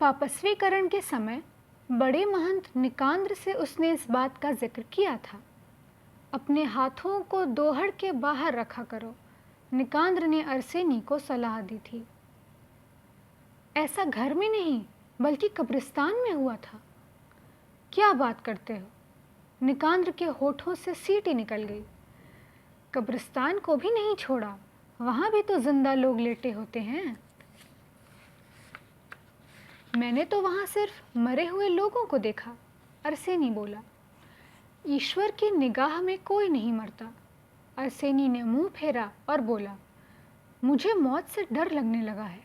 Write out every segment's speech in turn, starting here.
पापस्वीकरण के समय बड़े महंत निकांद्र से उसने इस बात का जिक्र किया था। अपने हाथों को दोहड़ के बाहर रखा करो, निकांद्र ने अर्सेनी को सलाह दी थी। ऐसा घर में नहीं बल्कि कब्रिस्तान में हुआ था। क्या बात करते हो? निकांद्र के होठों से सीटी निकल गई। कब्रिस्तान को भी नहीं छोड़ा, वहां भी तो जिंदा लोग लेटे होते हैं। मैंने तो वहां सिर्फ मरे हुए लोगों को देखा, अर्सेनी बोला। ईश्वर की निगाह में कोई नहीं मरता। अर्सेनी ने मुंह फेरा और बोला, मुझे मौत से डर लगने लगा है।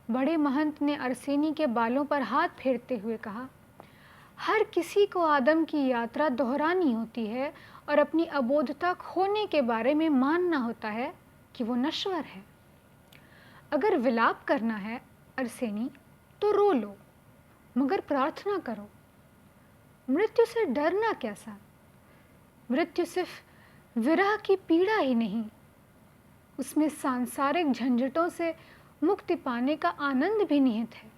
बड़े महंत ने अर्सेनी के बालों पर हाथ फेरते हुए कहा, हर किसी को आदम की यात्रा दोहरानी होती है और अपनी अबोधता खोने के बारे में मानना होता है कि वो नश्वर है। अगर विलाप करना है अर्सेनी तो रो लो, मगर प्रार्थना करो। मृत्यु से डरना कैसा? मृत्यु सिर्फ विरह की पीड़ा ही नहीं, उसमें सांसारिक झंझटों से मुक्ति पाने का आनंद भी निहित है।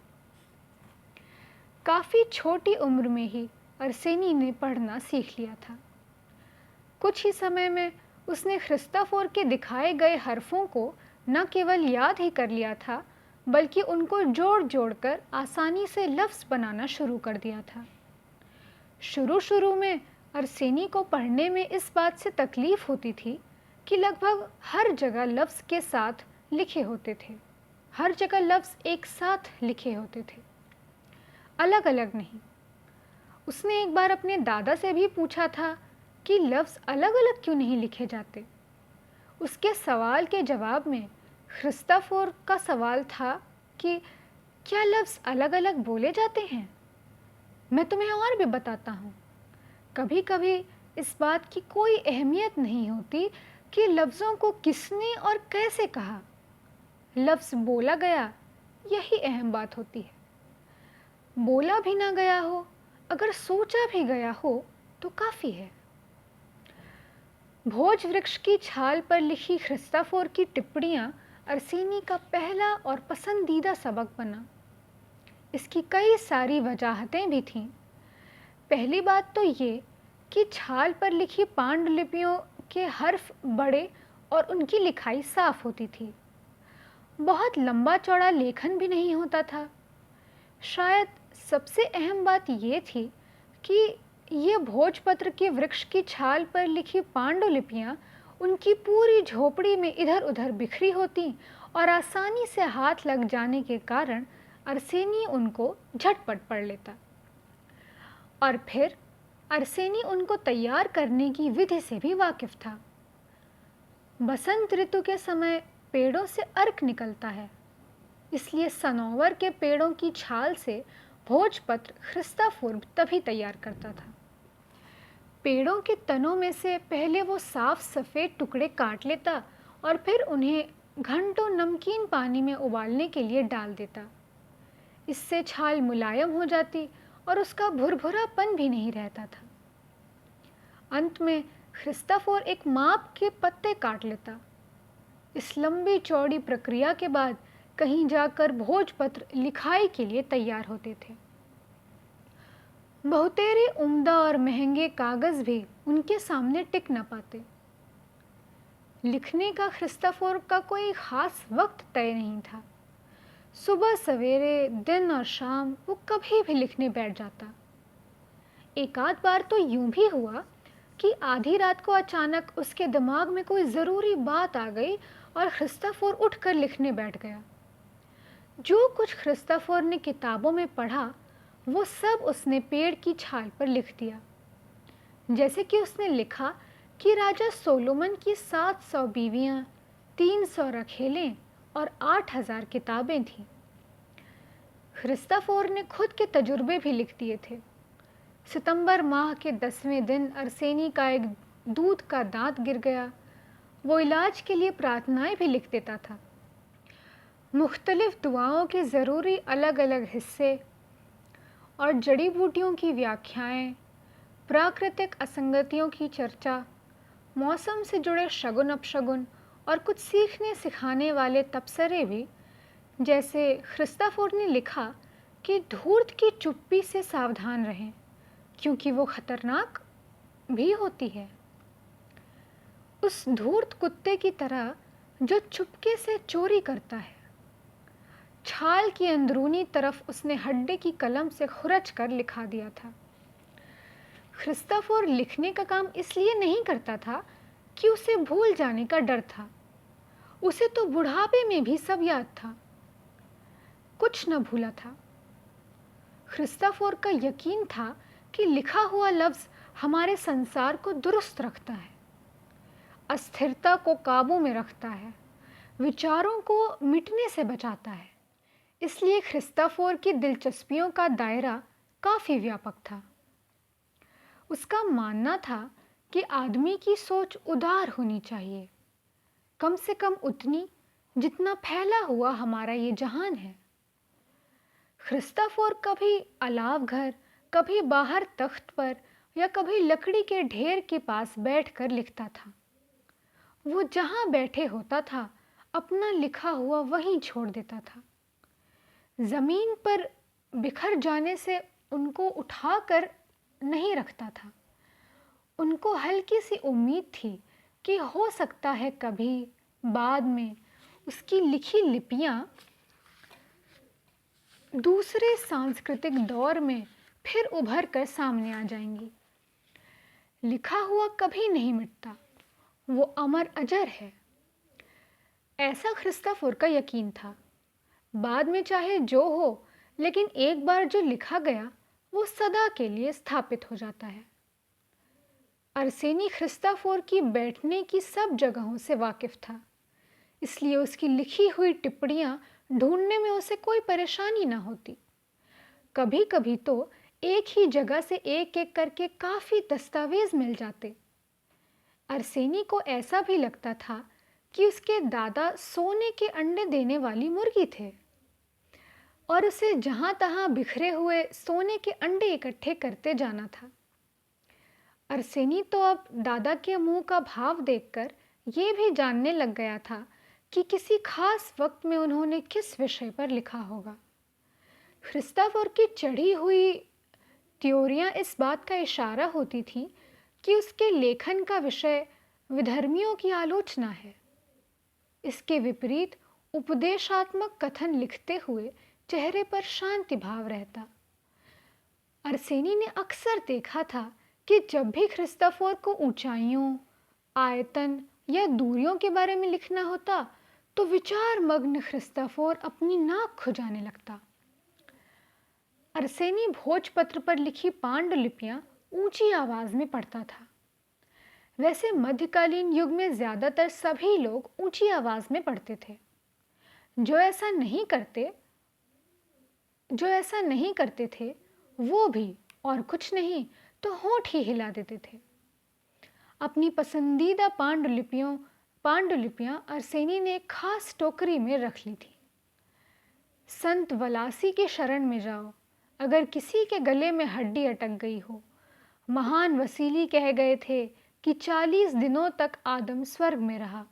काफी छोटी उम्र में ही अर्सेनी ने पढ़ना सीख लिया था। कुछ ही समय में उसने ख्रिस्ताफोर के दिखाए गए हरफों को न केवल याद ही कर लिया था, बल्कि उनको जोड़ जोड़कर आसानी से लफ्ज़ बनाना शुरू कर दिया था। शुरू शुरू में अर्सेनी को पढ़ने में इस बात से तकलीफ होती थी कि लगभग हर जगह लफ्ज़ के साथ लिखे होते थे। हर जगह लफ्ज़ एक साथ लिखे होते थे, अलग अलग नहीं। उसने एक बार अपने दादा से भी पूछा था कि लफ्ज़ अलग अलग क्यों नहीं लिखे जाते। उसके सवाल के जवाब में ख्रिस्ताफोर का सवाल था कि क्या लफ्ज़ अलग अलग बोले जाते हैं? मैं तुम्हें और भी बताता हूँ। कभी कभी इस बात की कोई अहमियत नहीं होती कि लफ्ज़ों को किसने और कैसे कहा। लफ्ज़ बोला गया, यही अहम बात होती है। बोला भी ना गया हो, अगर सोचा भी गया हो तो काफ़ी है। भोज वृक्ष की छाल पर लिखी ख्रिस्ताफोर की टिप्पणियाँ अर्सेनी का पहला और पसंदीदा सबक बना। इसकी कई सारी वजाहतें भी थीं। पहली बात तो ये कि छाल पर लिखी पांडुलिपियों के हर्फ बड़े और उनकी लिखाई साफ होती थी। बहुत लंबा चौड़ा लेखन भी नहीं होता था। शायद सबसे अहम बात ये थी कि ये भोजपत्र के वृक्ष की छाल पर लिखी पांडुलिपियाँ उनकी पूरी झोपड़ी में इधर उधर बिखरी होती और आसानी से हाथ लग जाने के कारण अर्सेनी उनको झटपट पढ़ लेता। और फिर अर्सेनी उनको तैयार करने की विधि से भी वाकिफ था। बसंत ऋतु के समय पेड़ों से अर्क निकलता है, इसलिए सनोवर के पेड़ों की छाल से भोजपत्र ख्रिस्ताफोर तभी तैयार करता था। पेड़ों के तनों में से पहले वो साफ सफ़ेद टुकड़े काट लेता और फिर उन्हें घंटों नमकीन पानी में उबालने के लिए डाल देता। इससे छाल मुलायम हो जाती और उसका भुरभुरापन भी नहीं रहता था। अंत में ख्रिस्ताफोर एक माप के पत्ते काट लेता। इस लंबी चौड़ी प्रक्रिया के बाद कहीं जाकर भोजपत्र लिखाई के लिए तैयार होते थे। बहुतेरे उम्दा और महंगे कागज भी उनके सामने टिक न पाते। लिखने का ख्रिस्ताफोर का कोई खास वक्त तय नहीं था। सुबह सवेरे, दिन और शाम वो कभी भी लिखने बैठ जाता। एक आध बार तो यूं भी हुआ कि आधी रात को अचानक उसके दिमाग में कोई ज़रूरी बात आ गई और ख्रिस्ताफोर उठकर लिखने बैठ गया। जो कुछ ख्रिस्ताफोर ने किताबों में पढ़ा वो सब उसने पेड़ की छाल पर लिख दिया। जैसे कि उसने लिखा कि राजा सोलोमन की 700 बीवियां, 300 रखेलें और 8000 किताबें थीं। ख्रिस्ताफोर ने खुद के तजुर्बे भी लिख दिए थे। सितंबर माह के 10वें दिन अर्सेनी का एक दूध का दांत गिर गया। वो इलाज के लिए प्रार्थनाएं भी लिख देता था। मुख्तलिफ दुआओं के ज़रूरी अलग अलग हिस्से और जड़ी बूटियों की व्याख्याएं, प्राकृतिक असंगतियों की चर्चा, मौसम से जुड़े शगुन अपशगुन और कुछ सीखने सिखाने वाले तबसरे भी। जैसे ख्रिस्ताफोर ने लिखा कि धूर्त की चुप्पी से सावधान रहें, क्योंकि वो खतरनाक भी होती है। उस धूर्त कुत्ते की तरह जो चुपके से चोरी करता है। छाल की अंदरूनी तरफ उसने हड्डी की कलम से खुरच कर लिखा दिया था। क्रिस्टोफर लिखने का काम इसलिए नहीं करता था कि उसे भूल जाने का डर था। उसे तो बुढ़ापे में भी सब याद था, कुछ न भूला था। क्रिस्टोफर का यकीन था कि लिखा हुआ लफ्ज हमारे संसार को दुरुस्त रखता है, अस्थिरता को काबू में रखता है, विचारों को मिटने से बचाता है। इसलिए क्रिस्टोफर की दिलचस्पियों का दायरा काफी व्यापक था। उसका मानना था कि आदमी की सोच उदार होनी चाहिए, कम से कम उतनी जितना फैला हुआ हमारा ये जहान है। क्रिस्टोफर कभी अलाव घर, कभी बाहर तख्त पर या कभी लकड़ी के ढेर के पास बैठकर लिखता था। वो जहां बैठे होता था, अपना लिखा हुआ वहीं छोड़ देता था। जमीन पर बिखर जाने से उनको उठाकर नहीं रखता था। उनको हल्की सी उम्मीद थी कि हो सकता है कभी बाद में उसकी लिखी लिपियां दूसरे सांस्कृतिक दौर में फिर उभर कर सामने आ जाएंगी। लिखा हुआ कभी नहीं मिटता, वो अमर अजर है, ऐसा क्रिस्टोफर का यकीन था। बाद में चाहे जो हो, लेकिन एक बार जो लिखा गया वो सदा के लिए स्थापित हो जाता है। अरसेनी क्रिस्टोफर की बैठने की सब जगहों से वाकिफ था, इसलिए उसकी लिखी हुई टिप्पणियां ढूंढने में उसे कोई परेशानी न होती। कभी कभी तो एक ही जगह से एक एक करके काफी दस्तावेज मिल जाते। अरसेनी को ऐसा भी लगता था कि उसके दादा सोने के अंडे देने वाली मुर्गी थे और उसे जहां तहां बिखरे हुए सोने के अंडे इकट्ठे करते जाना था। अरसेनी तो अब दादा के मुंह का भाव देखकर ये भी जानने लग गया था कि किसी खास वक्त में उन्होंने किस विषय पर लिखा होगा। क्रिस्टोफर की चढ़ी हुई त्योरियां इस बात का इशारा होती थीं कि उसके लेखन का विषय विधर्मियों की आलोचना है। इसके विपरीत उपदेशात्मक कथन लिखते हुए चेहरे पर शांति भाव रहता। अरसेनी ने अक्सर देखा था कि जब भी क्रिस्टोफर को ऊंचाइयों, आयतन या दूरियों के बारे में लिखना होता, तो विचार मग्न क्रिस्टोफर अपनी नाक खुजाने लगता। अरसेनी भोजपत्र पर लिखी पांडुलिपियां ऊंची आवाज में पढ़ता था। वैसे मध्यकालीन युग में ज्यादातर सभी लोग ऊंची आवाज में पढ़ते थे। जो ऐसा नहीं करते थे वो भी और कुछ नहीं तो होंठ ही हिला देते थे। अपनी पसंदीदा पांडुलिपियां अरसेनी ने एक खास टोकरी में रख ली थी। संत वलासी के शरण में जाओ अगर किसी के गले में हड्डी अटक गई हो। महान वसीली कह गए थे कि 40 दिनों तक आदम स्वर्ग में रहा।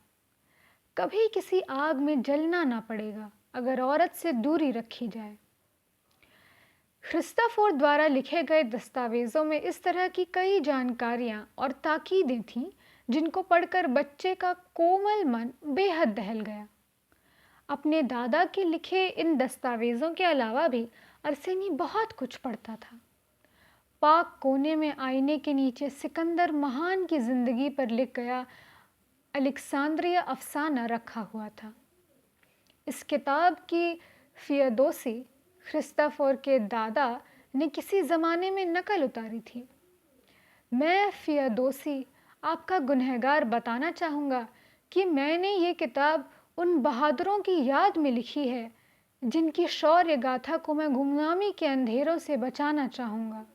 कभी किसी आग में जलना ना पड़ेगा अगर औरत से दूरी रखी जाए। क्रिस्टोफर द्वारा लिखे गए दस्तावेजों में इस तरह की कई जानकारियां और ताकीदें थीं जिनको पढ़कर बच्चे का कोमल मन बेहद दहल गया। अपने दादा के लिखे इन दस्तावेजों के अलावा भी अरसेनी बहुत कुछ पढ़ता था। पाक कोने में आईने के नीचे सिकंदर महान की जिंदगी पर लिख गया अलेक्सांद्रिया अफसाना रखा हुआ था। इस किताब की फियदोसी क्रिस्टोफर के दादा ने किसी ज़माने में नकल उतारी थी। मैं फियदोसी आपका गुनहगार बताना चाहूँगा कि मैंने ये किताब उन बहादुरों की याद में लिखी है जिनकी शौर्य गाथा को मैं गुमनामी के अंधेरों से बचाना चाहूँगा।